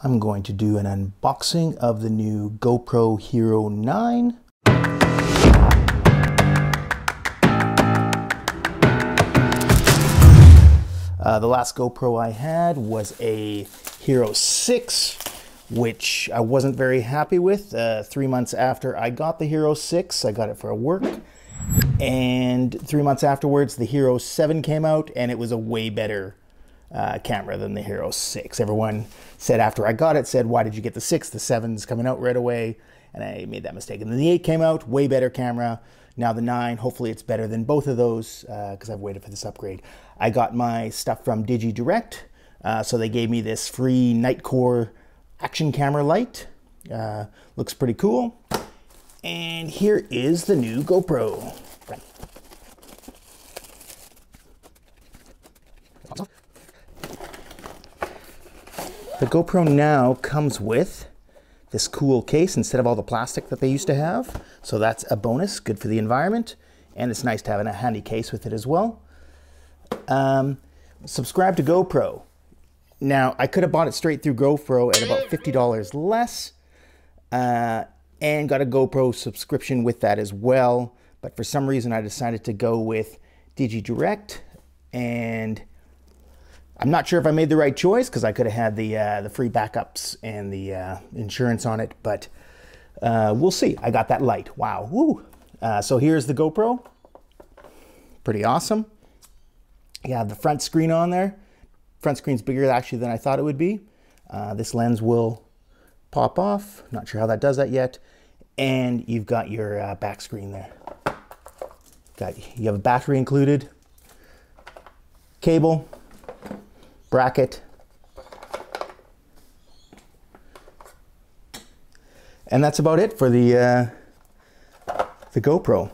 I'm going to do an unboxing of the new GoPro Hero 9. The last GoPro I had was a Hero 6, which I wasn't very happy with. 3 months after I got the Hero 6, I got it for work. And 3 months afterwards, the Hero 7 came out, and it was a way better camera than the Hero 6. Everyone said after I got it, said, why did you get the 6? The 7's coming out right away. And I made that mistake. And then the 8 came out, way better camera. Now the 9, hopefully it's better than both of those because I've waited for this upgrade. I got my stuff from Direct. So they gave me this free Nightcore action camera light. Looks pretty cool. And here is the new GoPro. The GoPro now comes with this cool case instead of all the plastic that they used to have. So that's a bonus, good for the environment. And it's nice to have a handy case with it as well. Subscribe to GoPro. Now, I could have bought it straight through GoPro at about $50 less. And got a GoPro subscription with that as well. But for some reason, I decided to go with Direct. And I'm not sure if I made the right choice because I could have had the free backups and the insurance on it, but we'll see. I got that light. Wow. Woo. So here's the GoPro. Pretty awesome. You have the front screen on there. Front screen's bigger actually than I thought it would be. This lens will pop off. Not sure how that does that yet. And you've got your back screen there. You have a battery included, cable, bracket, and that's about it for the GoPro.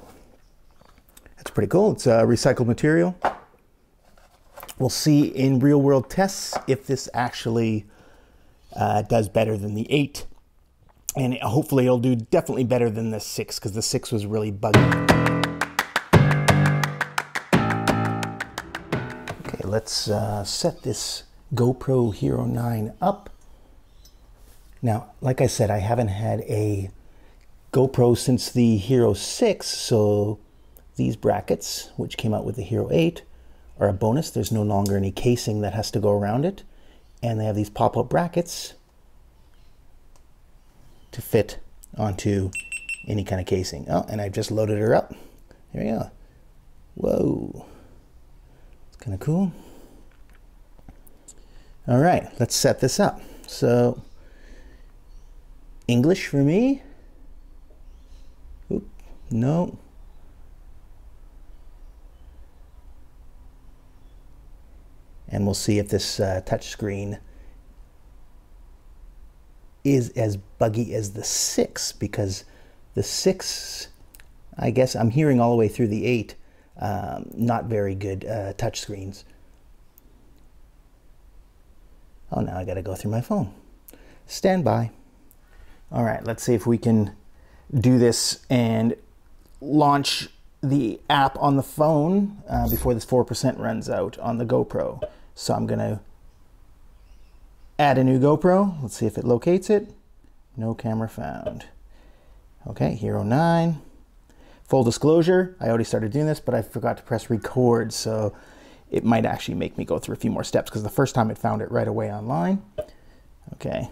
That's pretty cool. It's recycled material. We'll see in real world tests if this actually does better than the 8, and hopefully it'll do definitely better than the 6 because the 6 was really buggy. Let's set this GoPro Hero 9 up. Now, like I said, I haven't had a GoPro since the Hero 6, so these brackets, which came out with the Hero 8, are a bonus. There's no longer any casing that has to go around it. And they have these pop-up brackets to fit onto any kind of casing. Oh, and I've just loaded her up. Here we go. Whoa. It's kind of cool. All right, let's set this up. So, English for me. Oop, no. And we'll see if this touch screen is as buggy as the 6, because the 6, I guess I'm hearing all the way through the 8, not very good touch screens. Oh, now I gotta go through my phone. Stand by. All right, let's see if we can do this and launch the app on the phone before this 4% runs out on the GoPro. So I'm gonna add a new GoPro. Let's see if it locates it. No camera found. Okay, Hero 9. Full disclosure, I already started doing this, but I forgot to press record, so it might actually make me go through a few more steps because the first time it found it right away online. Okay.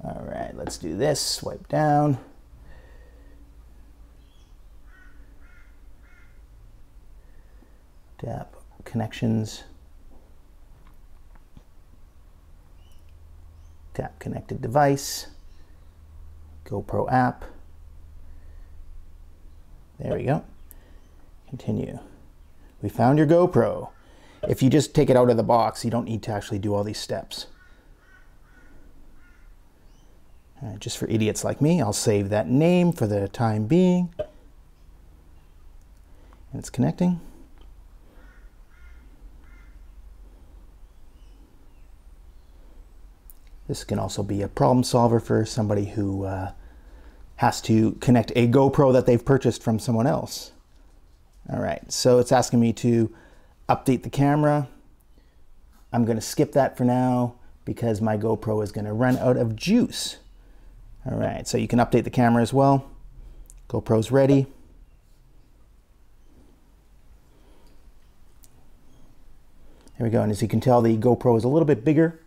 All right, let's do this. Swipe down. Tap connections. Tap connected device. GoPro app. There we go. Continue. We found your GoPro. If you just take it out of the box, you don't need to actually do all these steps. Just for idiots like me, I'll save that name for the time being. And it's connecting. This can also be a problem solver for somebody who has to connect a GoPro that they've purchased from someone else. All right, so it's asking me to update the camera. I'm going to skip that for now because my GoPro is going to run out of juice. All right, so you can update the camera as well. GoPro's ready. There we go, and as you can tell, the GoPro is a little bit bigger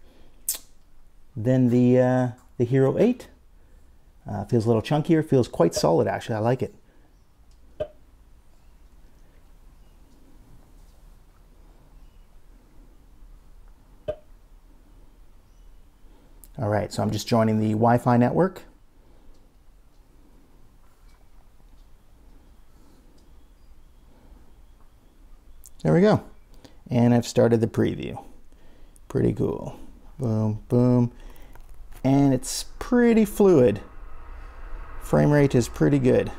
than the Hero 8. Feels a little chunkier, feels quite solid actually, I like it. All right, so I'm just joining the Wi-Fi network. There we go. And I've started the preview. Pretty cool. Boom, boom. And it's pretty fluid. Frame rate is pretty good.